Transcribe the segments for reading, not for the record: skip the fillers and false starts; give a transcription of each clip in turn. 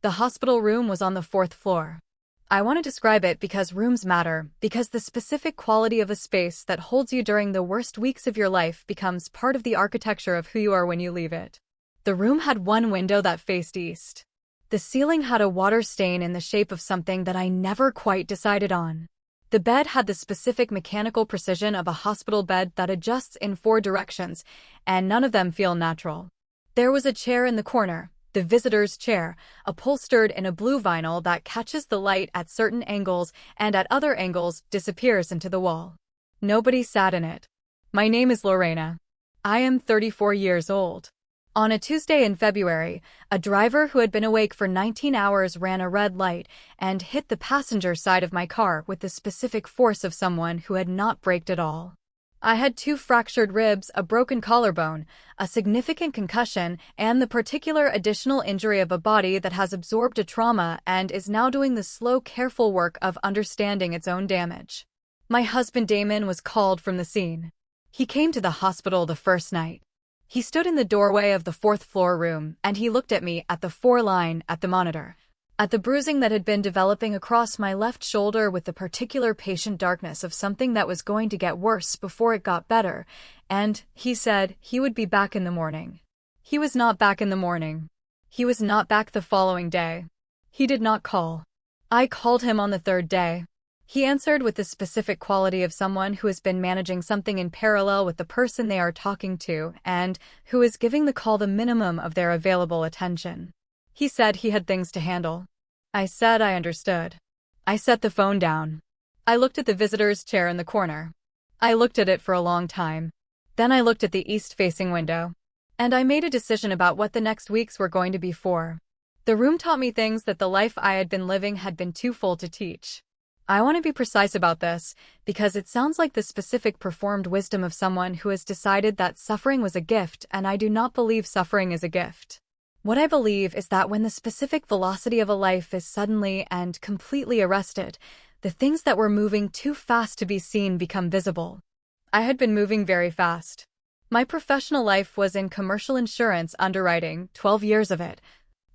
The hospital room was on the fourth floor. I want to describe it because rooms matter, because the specific quality of a space that holds you during the worst weeks of your life becomes part of the architecture of who you are when you leave it. The room had one window that faced east. The ceiling had a water stain in the shape of something that I never quite decided on. The bed had the specific mechanical precision of a hospital bed that adjusts in 4 directions, and none of them feel natural. There was a chair in the corner, the visitor's chair, upholstered in a blue vinyl that catches the light at certain angles and at other angles disappears into the wall. Nobody sat in it. My name is Lorena. I am 34 years old. On a Tuesday in February, a driver who had been awake for 19 hours ran a red light and hit the passenger side of my car with the specific force of someone who had not braked at all. I had 2 fractured ribs, a broken collarbone, a significant concussion, and the particular additional injury of a body that has absorbed a trauma and is now doing the slow, careful work of understanding its own damage. My husband Damon was called from the scene. He came to the hospital the first night. He stood in the doorway of the 4th floor room, and he looked at me at the 4 line at the monitor, at the bruising that had been developing across my left shoulder with the particular patient darkness of something that was going to get worse before it got better, and he said he would be back in the morning. He was not back in the morning. He was not back the following day. He did not call. I called him on the 3rd day. He answered with the specific quality of someone who has been managing something in parallel with the person they are talking to and who is giving the call the minimum of their available attention. He said he had things to handle. I said I understood. I set the phone down. I looked at the visitor's chair in the corner. I looked at it for a long time. Then I looked at the east-facing window. And I made a decision about what the next weeks were going to be for. The room taught me things that the life I had been living had been too full to teach. I want to be precise about this, because it sounds like the specific performed wisdom of someone who has decided that suffering was a gift, and I do not believe suffering is a gift. What I believe is that when the specific velocity of a life is suddenly and completely arrested, the things that were moving too fast to be seen become visible. I had been moving very fast. My professional life was in commercial insurance underwriting, 12 years of it.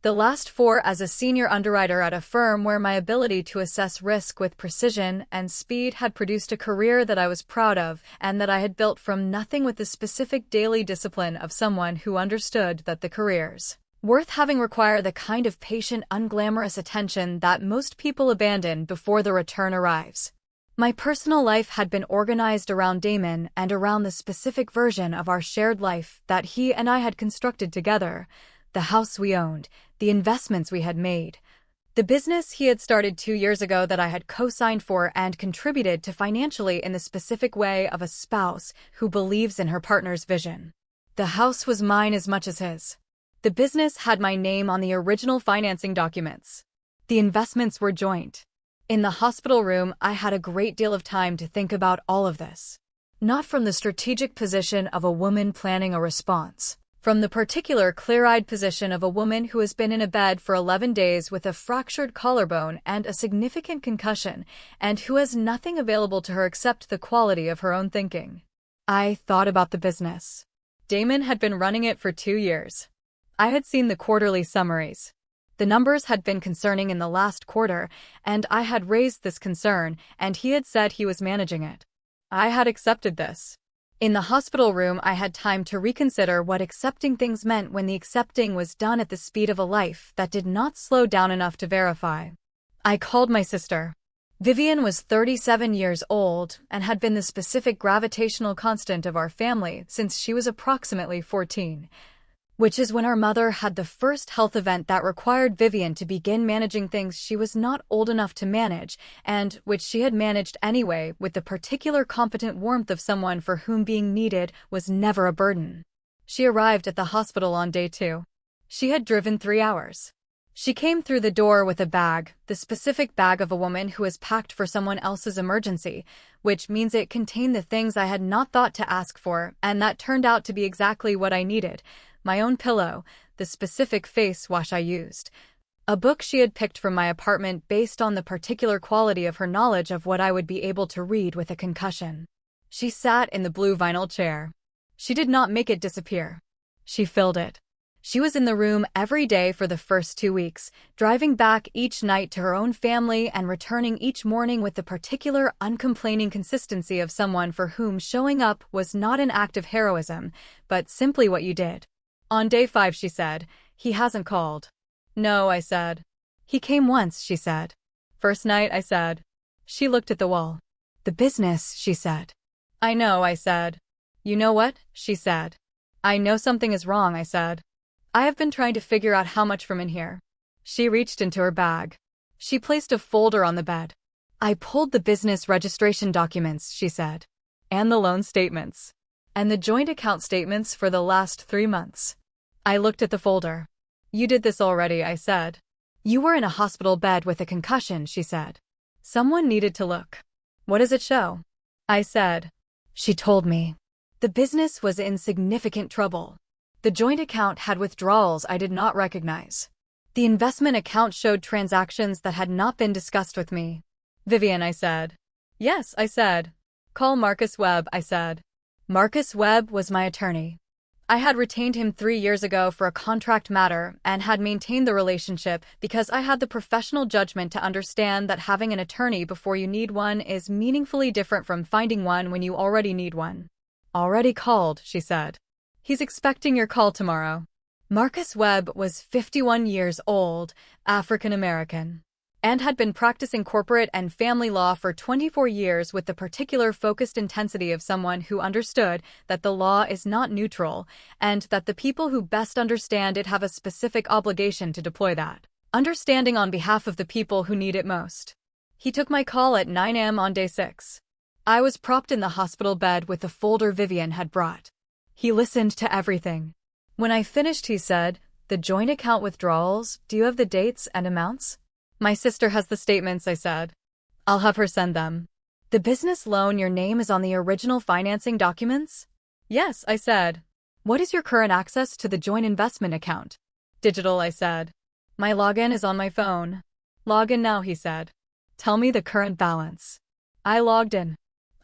The last 4 as a senior underwriter at a firm where my ability to assess risk with precision and speed had produced a career that I was proud of and that I had built from nothing with the specific daily discipline of someone who understood that the careers worth having require the kind of patient, unglamorous attention that most people abandon before the return arrives. My personal life had been organized around Damon and around the specific version of our shared life that he and I had constructed together. The house we owned, the investments we had made, the business he had started 2 years ago that I had co-signed for and contributed to financially in the specific way of a spouse who believes in her partner's vision. The house was mine as much as his. The business had my name on the original financing documents. The investments were joint. In the hospital room, I had a great deal of time to think about all of this. Not from the strategic position of a woman planning a response. From the particular clear-eyed position of a woman who has been in a bed for 11 days with a fractured collarbone and a significant concussion, and who has nothing available to her except the quality of her own thinking. I thought about the business. Damon had been running it for 2 years. I had seen the quarterly summaries. The numbers had been concerning in the last quarter, and I had raised this concern, and he had said he was managing it. I had accepted this. In the hospital room, I had time to reconsider what accepting things meant when the accepting was done at the speed of a life that did not slow down enough to verify. I called my sister. Vivian was 37 years old and had been the specific gravitational constant of our family since she was approximately 14. Which is when our mother had the first health event that required Vivian to begin managing things she was not old enough to manage, and which she had managed anyway with the particular competent warmth of someone for whom being needed was never a burden. She arrived at the hospital on day 2. She had driven 3 hours. She came through the door with a bag, the specific bag of a woman who has packed for someone else's emergency, which means it contained the things I had not thought to ask for, and that turned out to be exactly what I needed. My own pillow, the specific face wash I used, a book she had picked from my apartment based on the particular quality of her knowledge of what I would be able to read with a concussion. She sat in the blue vinyl chair. She did not make it disappear. She filled it. She was in the room every day for the first 2 weeks, driving back each night to her own family and returning each morning with the particular uncomplaining consistency of someone for whom showing up was not an act of heroism, but simply what you did. On day 5, she said, "He hasn't called." "No," I said. "He came once," she said. "First night," I said. She looked at the wall. "The business," she said. "I know," I said. "You know what?" she said. "I know something is wrong," I said. "I have been trying to figure out how much from in here." She reached into her bag. She placed a folder on the bed. "I pulled the business registration documents," she said. "And the loan statements. And the joint account statements for the last 3 months." I looked at the folder. "You did this already," I said. "You were in a hospital bed with a concussion," she said. "Someone needed to look." "What does it show?" I said. She told me. The business was in significant trouble. The joint account had withdrawals I did not recognize. The investment account showed transactions that had not been discussed with me. "Vivian," I said. "Yes," I said. "Call Marcus Webb," I said. Marcus Webb was my attorney. I had retained him 3 years ago for a contract matter and had maintained the relationship because I had the professional judgment to understand that having an attorney before you need one is meaningfully different from finding one when you already need one. "Already called," she said. "He's expecting your call tomorrow." Marcus Webb was 51 years old, African American, and had been practicing corporate and family law for 24 years with the particular focused intensity of someone who understood that the law is not neutral and that the people who best understand it have a specific obligation to deploy that understanding on behalf of the people who need it most. He took my call at 9 a.m. on day 6. I was propped in the hospital bed with the folder Vivian had brought. He listened to everything. When I finished, he said, "The joint account withdrawals, do you have the dates and amounts?" "My sister has the statements," I said. "I'll have her send them." "The business loan, your name is on the original financing documents?" "Yes," I said. "What is your current access to the joint investment account?" "Digital," I said. "My login is on my phone." "Log in now," he said. "Tell me the current balance." I logged in.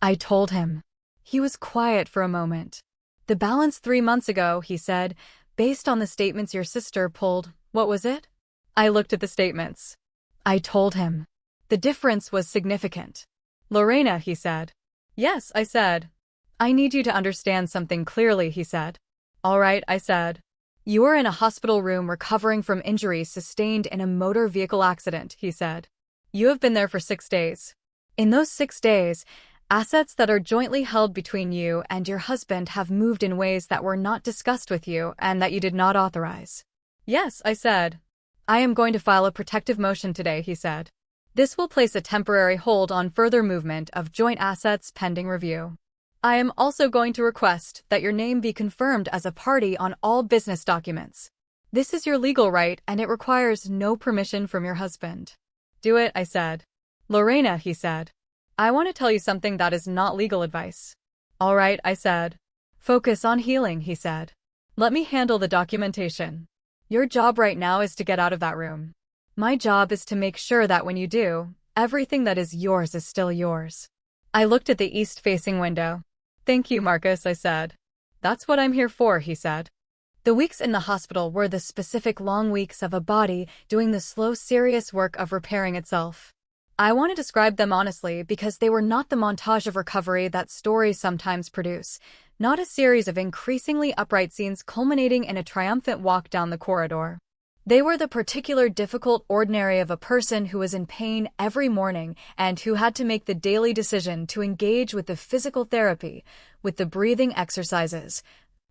I told him. He was quiet for a moment. "The balance 3 months ago," he said, "based on the statements your sister pulled, what was it?" I looked at the statements. I told him. The difference was significant. "Lorena," he said. "Yes," I said. "I need you to understand something clearly," he said. "All right," I said. "You are in a hospital room recovering from injuries sustained in a motor vehicle accident," he said. "You have been there for 6 days. In those 6 days, assets that are jointly held between you and your husband have moved in ways that were not discussed with you and that you did not authorize." "Yes," I said. "I am going to file a protective motion today," he said. "This will place a temporary hold on further movement of joint assets pending review. I am also going to request that your name be confirmed as a party on all business documents. This is your legal right and it requires no permission from your husband." "Do it," I said. "Lorena," he said. "I want to tell you something that is not legal advice." "All right," I said. "Focus on healing," he said. "Let me handle the documentation. Your job right now is to get out of that room. My job is to make sure that when you do, everything that is yours is still yours." I looked at the east-facing window. "Thank you, Marcus," I said. "That's what I'm here for," he said. The weeks in the hospital were the specific long weeks of a body doing the slow, serious work of repairing itself. I want to describe them honestly because they were not the montage of recovery that stories sometimes produce, not a series of increasingly upright scenes culminating in a triumphant walk down the corridor. They were the particular difficult ordinary of a person who was in pain every morning and who had to make the daily decision to engage with the physical therapy, with the breathing exercises,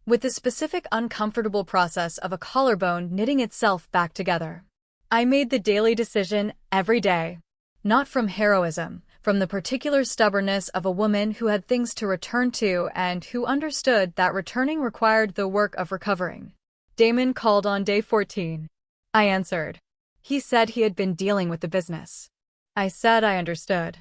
with the specific uncomfortable process of a collarbone knitting itself back together. I made the daily decision every day. Not from heroism, from the particular stubbornness of a woman who had things to return to and who understood that returning required the work of recovering. Damon called on day 14. I answered. He said he had been dealing with the business. I said I understood.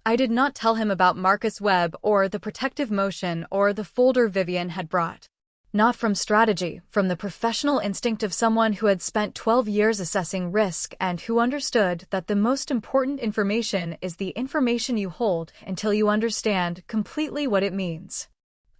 I did not tell him about Marcus Webb or the protective motion or the folder Vivian had brought. Not from strategy, from the professional instinct of someone who had spent 12 years assessing risk and who understood that the most important information is the information you hold until you understand completely what it means.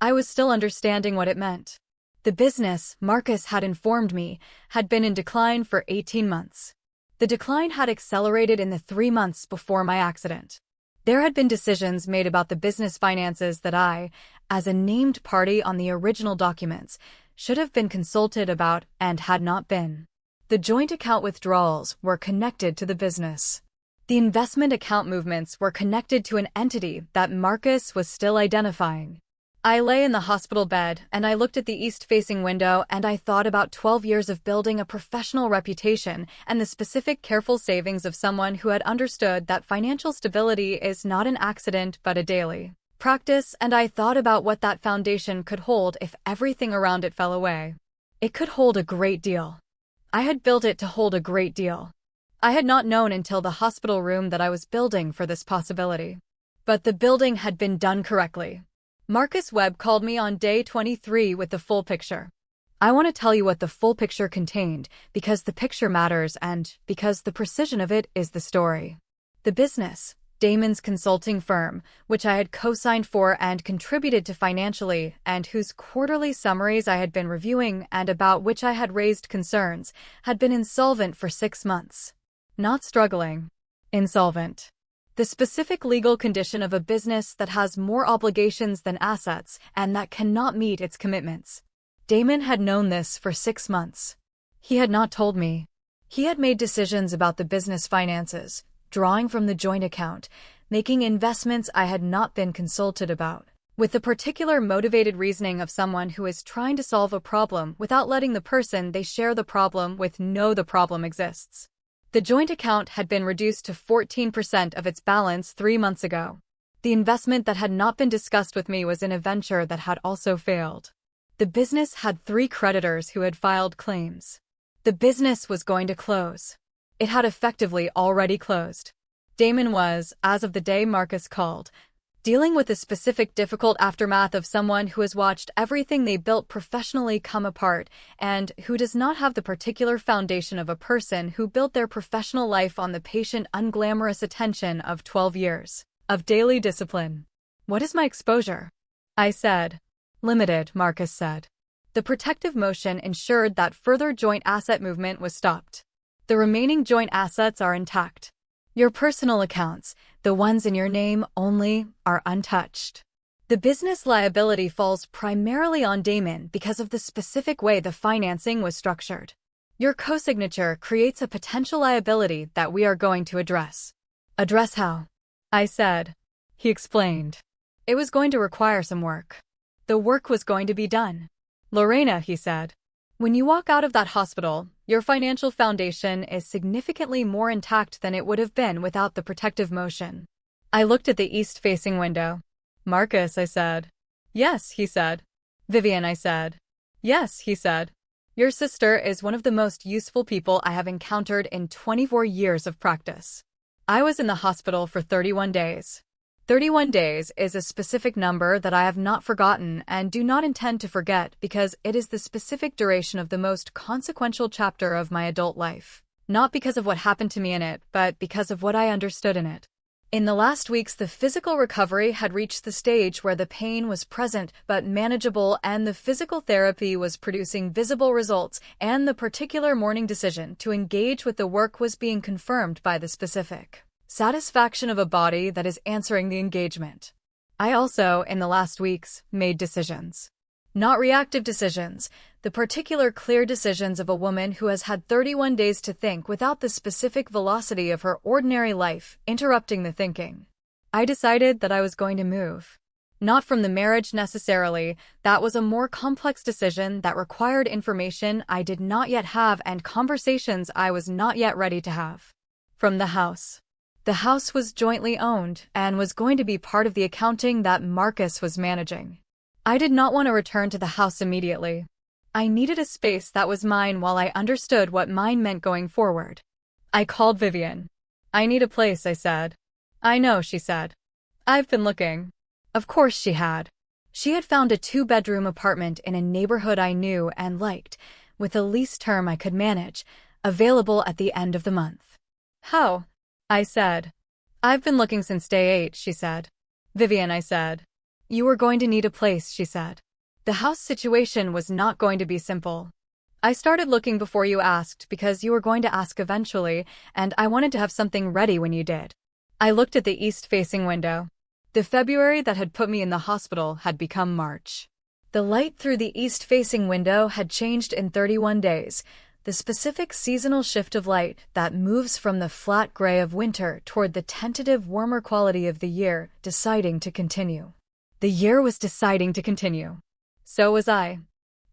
I was still understanding what it meant. The business, Marcus had informed me, had been in decline for 18 months. The decline had accelerated in the 3 months before my accident. There had been decisions made about the business finances that I, as a named party on the original documents, should have been consulted about and had not been. The joint account withdrawals were connected to the business. The investment account movements were connected to an entity that Marcus was still identifying. I lay in the hospital bed and I looked at the east-facing window and I thought about 12 years of building a professional reputation and the specific careful savings of someone who had understood that financial stability is not an accident but a daily practice, and I thought about what that foundation could hold if everything around it fell away. It could hold a great deal. I had built it to hold a great deal. I had not known until the hospital room that I was building for this possibility. But the building had been done correctly. Marcus Webb called me on day 23 with the full picture. I want to tell you what the full picture contained, because the picture matters and because the precision of it is the story. The business, Damon's consulting firm, which I had co-signed for and contributed to financially, and whose quarterly summaries I had been reviewing and about which I had raised concerns, had been insolvent for 6 months. Not struggling. Insolvent. The specific legal condition of a business that has more obligations than assets and that cannot meet its commitments. Damon had known this for 6 months. He had not told me. He had made decisions about the business finances, drawing from the joint account, making investments I had not been consulted about, with the particular motivated reasoning of someone who is trying to solve a problem without letting the person they share the problem with know the problem exists. The joint account had been reduced to 14% of its balance 3 months ago. The investment that had not been discussed with me was in a venture that had also failed. The business had 3 creditors who had filed claims. The business was going to close. It had effectively already closed. Damon was, as of the day Marcus called, dealing with the specific difficult aftermath of someone who has watched everything they built professionally come apart and who does not have the particular foundation of a person who built their professional life on the patient, unglamorous attention of 12 years of daily discipline. What is my exposure? I said. Limited, Marcus said. The protective motion ensured that further joint asset movement was stopped. The remaining joint assets are intact. Your personal accounts, the ones in your name only, are untouched. The business liability falls primarily on Damon because of the specific way the financing was structured. Your co-signature creates a potential liability that we are going to address. Address how? I said. He explained. It was going to require some work. The work was going to be done. Lorena, he said. When you walk out of that hospital, your financial foundation is significantly more intact than it would have been without the protective motion. I looked at the east-facing window. Marcus, I said. Yes, he said. Vivian, I said. Yes, he said. Your sister is one of the most useful people I have encountered in 24 years of practice. I was in the hospital for 31 days. 31 days is a specific number that I have not forgotten and do not intend to forget because it is the specific duration of the most consequential chapter of my adult life. Not because of what happened to me in it, but because of what I understood in it. In the last weeks, the physical recovery had reached the stage where the pain was present but manageable and the physical therapy was producing visible results, and the particular morning decision to engage with the work was being confirmed by the specific satisfaction of a body that is answering the engagement. I also, in the last weeks, made decisions. Not reactive decisions, the particular clear decisions of a woman who has had 31 days to think without the specific velocity of her ordinary life interrupting the thinking. I decided that I was going to move. Not from the marriage necessarily, that was a more complex decision that required information I did not yet have and conversations I was not yet ready to have. From the house. The house was jointly owned and was going to be part of the accounting that Marcus was managing. I did not want to return to the house immediately. I needed a space that was mine while I understood what mine meant going forward. I called Vivian. I need a place, I said. I know, she said. I've been looking. Of course she had. She had found a 2-bedroom apartment in a neighborhood I knew and liked, with a lease term I could manage, available at the end of the month. How? I said. I've been looking since day 8, she said. Vivian, I said. You were going to need a place, she said. The house situation was not going to be simple. I started looking before you asked because you were going to ask eventually, and I wanted to have something ready when you did. I looked at the east-facing window. The February that had put me in the hospital had become March. The light through the east-facing window had changed in 31 days, the specific seasonal shift of light that moves from the flat gray of winter toward the tentative warmer quality of the year deciding to continue. The year was deciding to continue. So was I.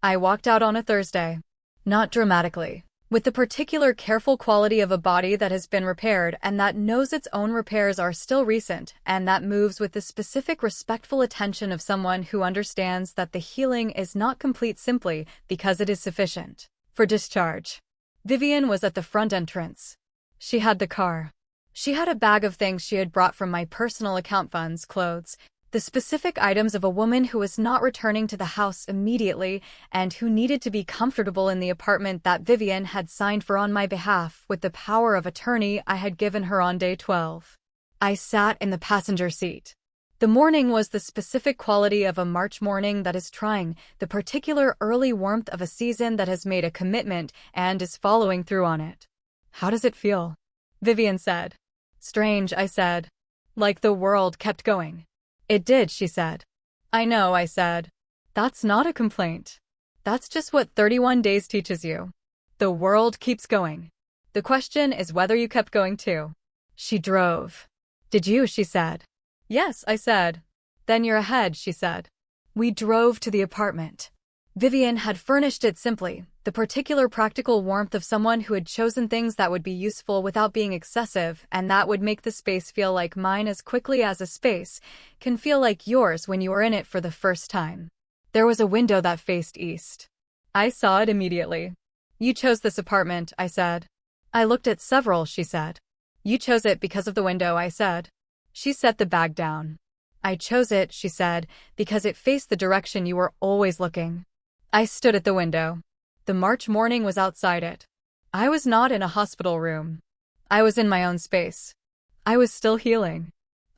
I walked out on a Thursday. Not dramatically, with the particular careful quality of a body that has been repaired and that knows its own repairs are still recent and that moves with the specific respectful attention of someone who understands that the healing is not complete simply because it is sufficient for discharge. Vivian was at the front entrance. She had the car. She had a bag of things she had brought from my personal account funds, clothes, the specific items of a woman who was not returning to the house immediately and who needed to be comfortable in the apartment that Vivian had signed for on my behalf with the power of attorney I had given her on day 12. I sat in the passenger seat. The morning was the specific quality of a March morning that is trying, the particular early warmth of a season that has made a commitment and is following through on it. How does it feel? Vivian said. Strange, I said. Like the world kept going. It did, she said. I know, I said. That's not a complaint. That's just what 31 days teaches you. The world keeps going. The question is whether you kept going too. She drove. Did you? She said. Yes, I said. Then you're ahead, she said. We drove to the apartment. Vivian had furnished it simply, the particular practical warmth of someone who had chosen things that would be useful without being excessive and that would make the space feel like mine as quickly as a space can feel like yours when you are in it for the first time. There was a window that faced east. I saw it immediately. You chose this apartment, I said. I looked at several, she said. You chose it because of the window, I said. She set the bag down. I chose it, she said, because it faced the direction you were always looking. I stood at the window. The March morning was outside it. I was not in a hospital room. I was in my own space. I was still healing.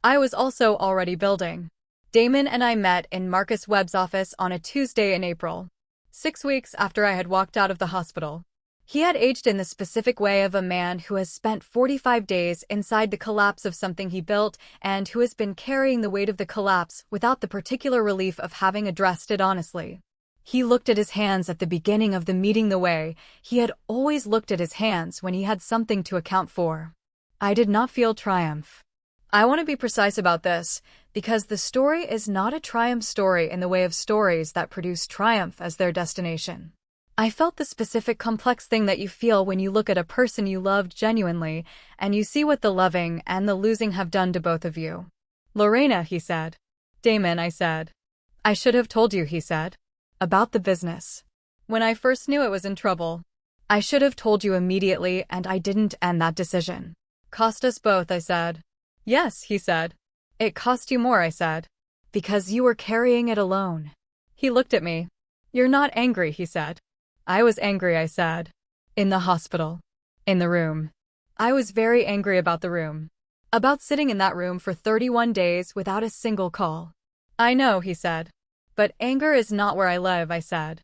I was also already building. Damon and I met in Marcus Webb's office on a Tuesday in April, 6 weeks after I had walked out of the hospital. He had aged in the specific way of a man who has spent 45 days inside the collapse of something he built and who has been carrying the weight of the collapse without the particular relief of having addressed it honestly. He looked at his hands at the beginning of the meeting the way he had always looked at his hands when he had something to account for. I did not feel triumph. I want to be precise about this, because the story is not a triumph story in the way of stories that produce triumph as their destination. I felt the specific complex thing that you feel when you look at a person you loved genuinely, and you see what the loving and the losing have done to both of you. Lorena, he said. Damon, I said. I should have told you, he said. About the business. When I first knew it was in trouble. I should have told you immediately, and I didn't, and that decision cost us both, I said. Yes, he said. It cost you more, I said. Because you were carrying it alone. He looked at me. You're not angry, he said. I was angry, I said. In the hospital. In the room. I was very angry about the room. About sitting in that room for 31 days without a single call. I know, he said. But anger is not where I live, I said.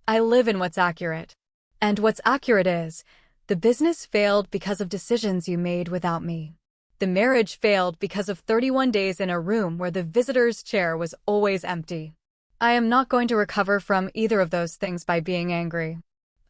I live in what's accurate. And what's accurate is, the business failed because of decisions you made without me. The marriage failed because of 31 days in a room where the visitor's chair was always empty. I am not going to recover from either of those things by being angry.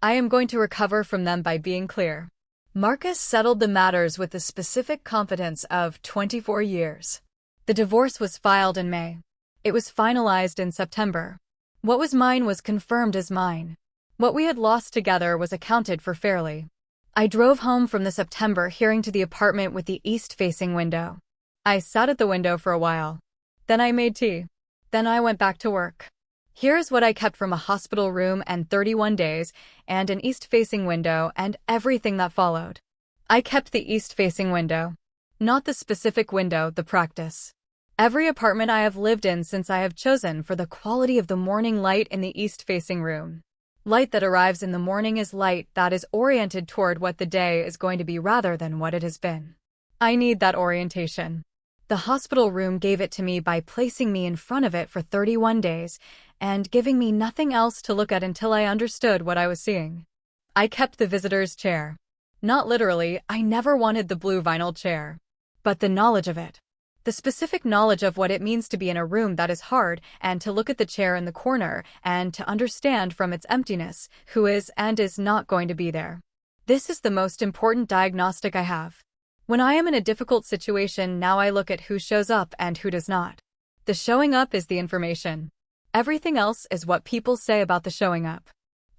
I am going to recover from them by being clear. Marcus settled the matters with the specific confidence of 24 years. The divorce was filed in May. It was finalized in September. What was mine was confirmed as mine. What we had lost together was accounted for fairly. I drove home from the September hearing to the apartment with the east-facing window. I sat at the window for a while. Then I made tea. Then I went back to work. Here is what I kept from a hospital room and 31 days, and an east-facing window, and everything that followed. I kept the east-facing window. Not the specific window, the practice. Every apartment I have lived in since I have chosen for the quality of the morning light in the east-facing room. Light that arrives in the morning is light that is oriented toward what the day is going to be rather than what it has been. I need that orientation. The hospital room gave it to me by placing me in front of it for 31 days and giving me nothing else to look at until I understood what I was seeing. I kept the visitor's chair. Not literally, I never wanted the blue vinyl chair. But the knowledge of it. The specific knowledge of what it means to be in a room that is hard and to look at the chair in the corner and to understand from its emptiness who is and is not going to be there. This is the most important diagnostic I have. When I am in a difficult situation, now I look at who shows up and who does not. The showing up is the information. Everything else is what people say about the showing up.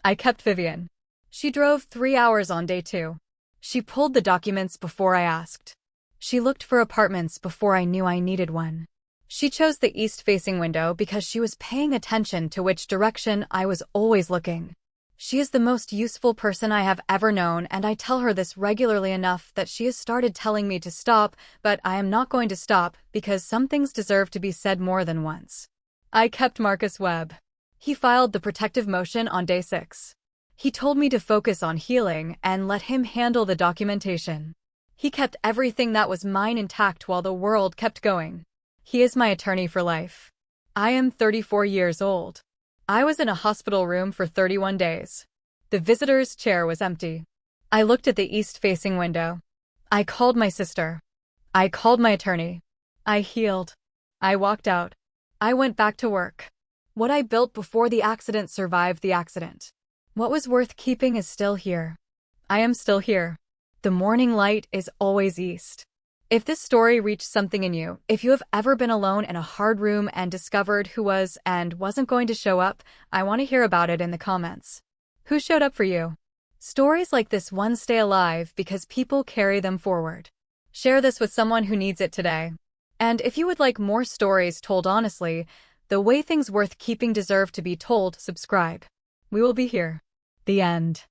I kept Vivian. She drove 3 hours on day 2. She pulled the documents before I asked. She looked for apartments before I knew I needed one. She chose the east-facing window because she was paying attention to which direction I was always looking. She is the most useful person I have ever known, and I tell her this regularly enough that she has started telling me to stop, but I am not going to stop because some things deserve to be said more than once. I kept Marcus Webb. He filed the protective motion on day 6. He told me to focus on healing and let him handle the documentation. He kept everything that was mine intact while the world kept going. He is my attorney for life. I am 34 years old. I was in a hospital room for 31 days. The visitor's chair was empty. I looked at the east-facing window. I called my sister. I called my attorney. I healed. I walked out. I went back to work. What I built before the accident survived the accident. What was worth keeping is still here. I am still here. The morning light is always east. If this story reached something in you, if you have ever been alone in a hard room and discovered who was and wasn't going to show up, I want to hear about it in the comments. Who showed up for you? Stories like this one stay alive because people carry them forward. Share this with someone who needs it today. And if you would like more stories told honestly, the way things worth keeping deserve to be told, subscribe. We will be here. The end.